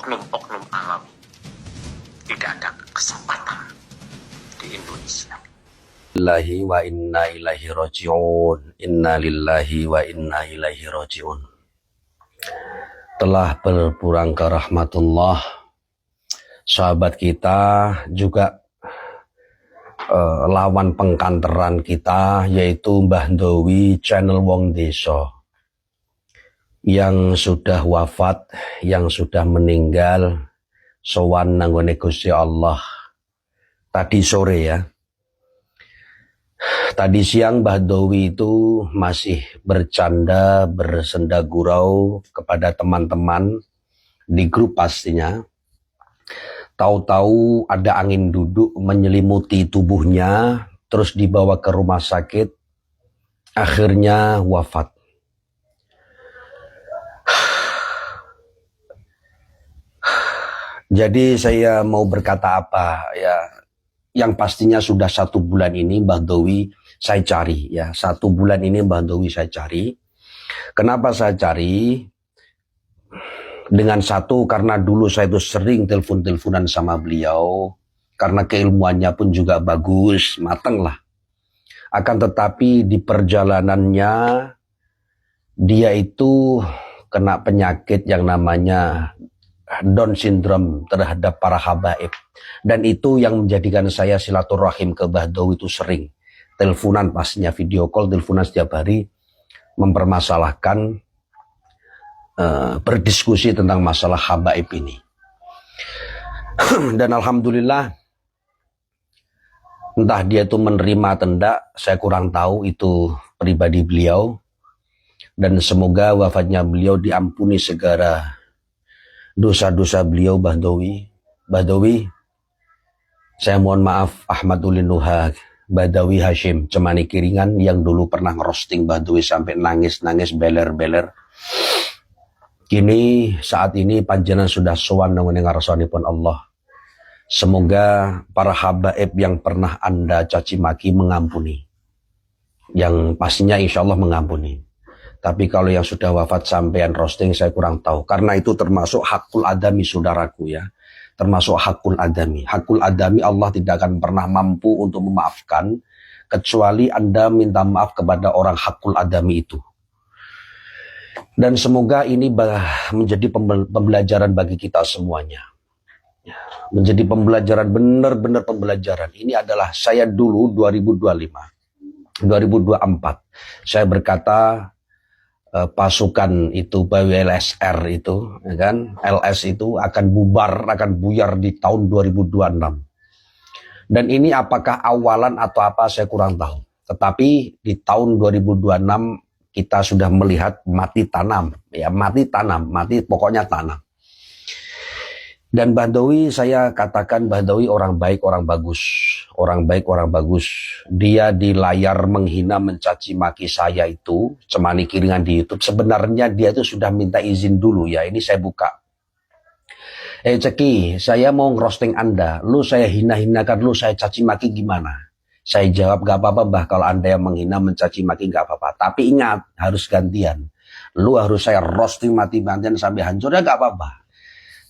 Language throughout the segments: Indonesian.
oknum-oknum Alawi tidak ada kesempatan di Indonesia. Lillahi wa inna ilaihi raji'un. Inna lillahi wa inna ilaihi raji'un. Telah berpulang ke rahmatullah sahabat kita, juga lawan pengkanteran kita, yaitu Mbah Ndowi channel Wong Deso, yang sudah wafat, yang sudah meninggal sowan nanggone Gusti Allah tadi sore ya. Tadi siang Mbah Ndowi itu masih bercanda, bersenda gurau kepada teman-teman di grup pastinya. Tahu-tahu ada angin duduk menyelimuti tubuhnya, terus dibawa ke rumah sakit, akhirnya wafat. Jadi saya mau berkata apa ya, yang pastinya sudah 1 bulan ini Mbah Ndowi saya cari ya. 1 bulan ini Mbah Ndowi saya cari. Kenapa saya cari? Dengan satu, karena dulu saya itu sering telepon-teleponan sama beliau, karena keilmuannya pun juga bagus, mateng lah. Akan tetapi di perjalanannya dia itu kena penyakit yang namanya Down syndrome terhadap para habaib. Dan itu yang menjadikan saya silaturahim ke Mbah Ndowi itu sering. Teleponan pastinya, video call, teleponan setiap hari, mempermasalahkan, berdiskusi tentang masalah habaib ini. Dan alhamdulillah, entah dia itu menerima atau tidak, saya kurang tahu, itu pribadi beliau. Dan semoga wafatnya beliau diampuni segala dosa-dosa beliau. Mbah Ndowi, Mbah Ndowi, saya mohon maaf, Ahmadulin Nuha Badawi Hashim Cemani Kiringan, yang dulu pernah ngerosting Mbah Ndowi sampai nangis-nangis, beler-beler. Kini saat ini panjenengan sudah sowan nang ngarsanipun Allah. Semoga para habaib yang pernah Anda caci maki mengampuni. Yang pastinya insya Allah mengampuni. Tapi kalau yang sudah wafat sampean roasting, saya kurang tahu. Karena itu termasuk hakul adami, saudaraku ya. Termasuk hakul adami. Hakul adami Allah tidak akan pernah mampu untuk memaafkan, kecuali Anda minta maaf kepada orang hakul adami itu. Dan semoga ini menjadi pembelajaran bagi kita semuanya. Menjadi pembelajaran, benar-benar pembelajaran. Ini adalah saya dulu 2025, 2024. Saya berkata, pasukan itu LSR itu ya kan, LS itu akan bubar, akan buyar di tahun 2026. Dan ini apakah awalan atau apa saya kurang tahu. Tetapi di tahun 2026 kita sudah melihat mati tanam ya, mati tanam, mati pokoknya tanam. Dan Mbah Ndowi, saya katakan Mbah Ndowi orang baik, orang bagus. Orang baik, orang bagus. Dia di layar menghina, mencaci maki saya itu, Cemani Kiringan di YouTube. Sebenarnya dia itu sudah minta izin dulu ya. Ini saya buka. Ceki, saya mau ngerosting Anda. Lu saya hina-hinakan, lu saya caci maki gimana? Saya jawab, gak apa-apa Mbah, kalau Anda yang menghina, mencaci maki gak apa-apa. Tapi ingat, harus gantian. Lu harus saya roasting mati-matian sampai hancur, ya gak apa-apa.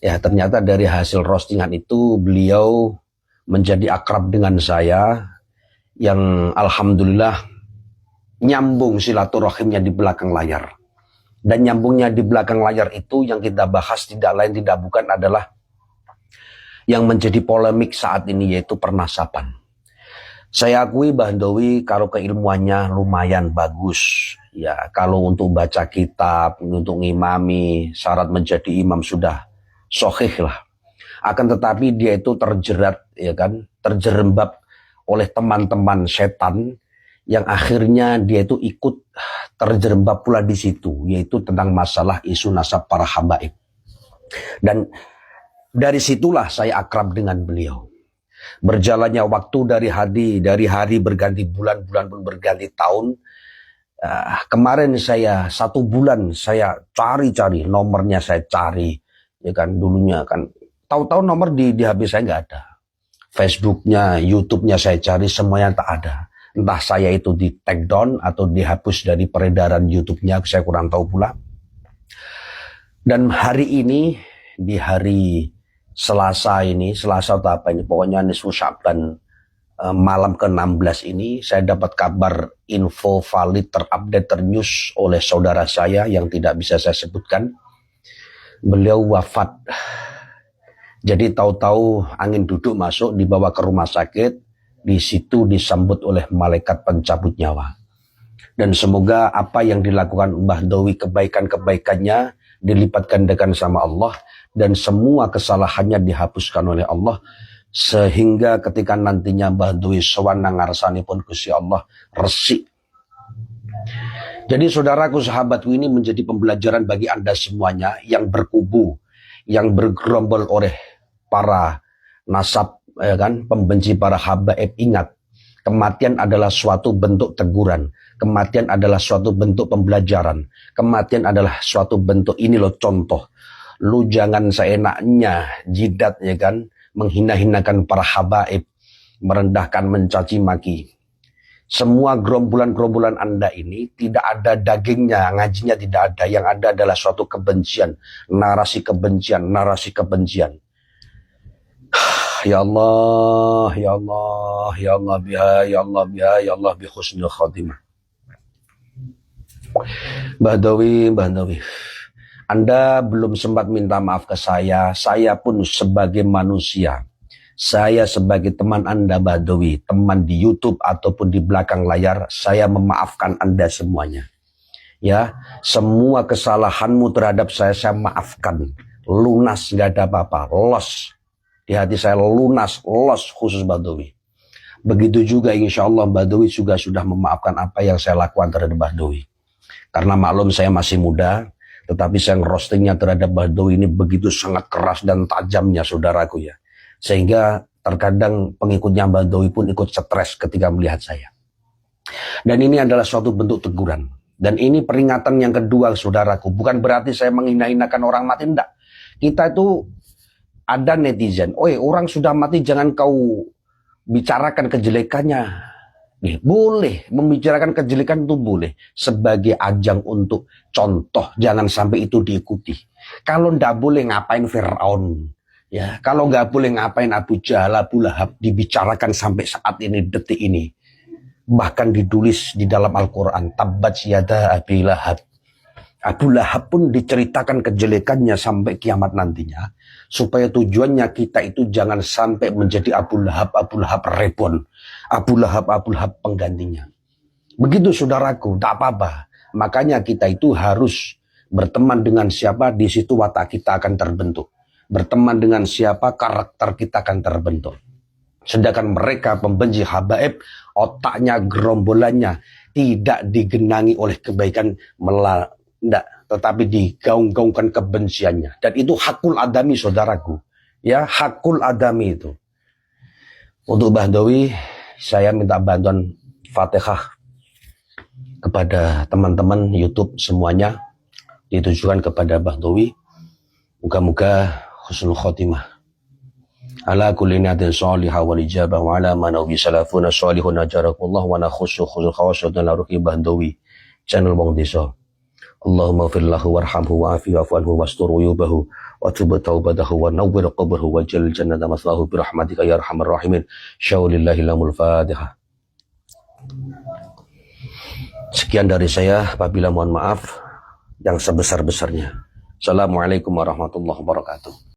Ya, ternyata dari hasil roastingan itu beliau menjadi akrab dengan saya, yang alhamdulillah nyambung silaturahimnya di belakang layar. Dan nyambungnya di belakang layar itu yang kita bahas tidak lain tidak bukan adalah yang menjadi polemik saat ini, yaitu pernasaban. Saya akui Mbah Ndowi kalau keilmuannya lumayan bagus. Ya, kalau untuk baca kitab, untuk ngimami, syarat menjadi imam sudah sahih lah. Akan tetapi dia itu terjerat ya kan, terjerembab oleh teman-teman setan yang akhirnya dia itu ikut terjerembab pula di situ, yaitu tentang masalah isu nasab para habaib. Dan dari situlah saya akrab dengan beliau. Berjalannya waktu dari hari berganti bulan, bulan pun berganti tahun. Kemarin saya 1 bulan saya cari-cari nomornya, saya cari. Ya kan, dulunya kan tahu-tahu nomor di HP saya nggak ada. Facebooknya, YouTube-nya saya cari, semuanya tak ada. Entah saya itu di take down atau dihapus dari peredaran YouTube-nya, saya kurang tahu pula. Dan hari ini di hari Selasa ini, Selasa atau apa ini, pokoknya nisfu Sya'ban, malam ke-16 ini, saya dapat kabar info valid terupdate ternews oleh saudara saya yang tidak bisa saya sebutkan. Beliau wafat. Jadi tahu-tahu angin duduk masuk, dibawa ke rumah sakit, di situ disambut oleh malaikat pencabut nyawa. Dan semoga apa yang dilakukan Mbah Dowi, kebaikan-kebaikannya dilipat gandakan sama Allah, dan semua kesalahannya dihapuskan oleh Allah, sehingga ketika nantinya Mbah Dowi sowan nang ngarsanipun Gusti Allah resik. Jadi saudaraku, sahabatku, ini menjadi pembelajaran bagi Anda semuanya yang berkubu, yang bergerombol oleh para nasab, ya kan, pembenci para habaib. Ingat, kematian adalah suatu bentuk teguran. Kematian adalah suatu bentuk pembelajaran. Kematian adalah suatu bentuk, ini loh contoh. Lu jangan seenaknya jidat, ya kan, menghina-hinakan para habaib, merendahkan, mencaci maki. Semua gerombolan-gerombolan Anda ini tidak ada dagingnya, ngajinya tidak ada. Yang ada adalah suatu kebencian, narasi kebencian, narasi kebencian. Ya Allah, ya Allah, ya Allah biha, ya Allah biha, ya Allah bi husnul khatimah. Mbah Dowi, Anda belum sempat minta maaf ke saya pun sebagai manusia, saya sebagai teman Anda Mbah Dowi, teman di YouTube ataupun di belakang layar, saya memaafkan Anda semuanya. Ya, semua kesalahanmu terhadap saya maafkan. Lunas, gak ada apa-apa, los. Di hati saya lunas, los, khusus Mbah Dowi. Begitu juga insya Allah Mbah Dowi juga sudah memaafkan apa yang saya lakukan terhadap Mbah Dowi. Karena maklum saya masih muda, tetapi saya roastingnya terhadap Mbah Dowi ini begitu sangat keras dan tajamnya, saudaraku ya. Sehingga terkadang pengikutnya Mbah Dowi pun ikut stres ketika melihat saya. Dan ini adalah suatu bentuk teguran. Dan ini peringatan yang kedua, saudaraku. Bukan berarti saya menghina-hinakan orang mati, enggak. Kita itu ada netizen, orang sudah mati jangan kau bicarakan kejelekannya. Boleh, membicarakan kejelekan itu boleh. Sebagai ajang untuk contoh, jangan sampai itu diikuti. Kalau ndak boleh ngapain Fir'aun. Ya, kalau nggak boleh ngapain Abu Jahal, Abu Lahab dibicarakan sampai saat ini, detik ini. Bahkan ditulis di dalam Al-Quran, Tabbat yada Abi Lahab. Abu Lahab pun diceritakan kejelekannya sampai kiamat nantinya, supaya tujuannya kita itu jangan sampai menjadi Abu Lahab rebon, Abu Lahab penggantinya. Begitu saudaraku, tak apa-apa. Makanya kita itu harus berteman dengan siapa, di situ watak kita akan terbentuk. Berteman dengan siapa, karakter kita akan terbentuk. Sedangkan mereka pembenci habaib, otaknya, gerombolannya tidak digenangi oleh kebaikan, tidak, tetapi digaung-gaungkan kebenciannya. Dan itu hakul adami, saudaraku. Ya, hakul adami itu. Untuk Mbah Dowi, saya minta bantuan Fatihah kepada teman-teman YouTube semuanya, ditujukan kepada Mbah Dowi. Moga-moga husnul khotimah. Ala kulli ni'atin salihah wal ijabah wa ala ma nabi salafuna salihun ajarakumullah wa nakhussu khuzul khawas dan laruki Mbah Dowi. Channel Wong Desa. Allahumma firlahu warhamhu wa'afi wa'fu anhu wastur uyubahu wa tub taubatahu wa nawwir qabrahu wa jal jannata maslahu birahmatika ya arhamar rahimin. Syaulillahi lamul Fatihah. Sekian dari saya, apabila mohon maaf yang sebesar-besarnya. Assalamualaikum warahmatullahi wabarakatuh.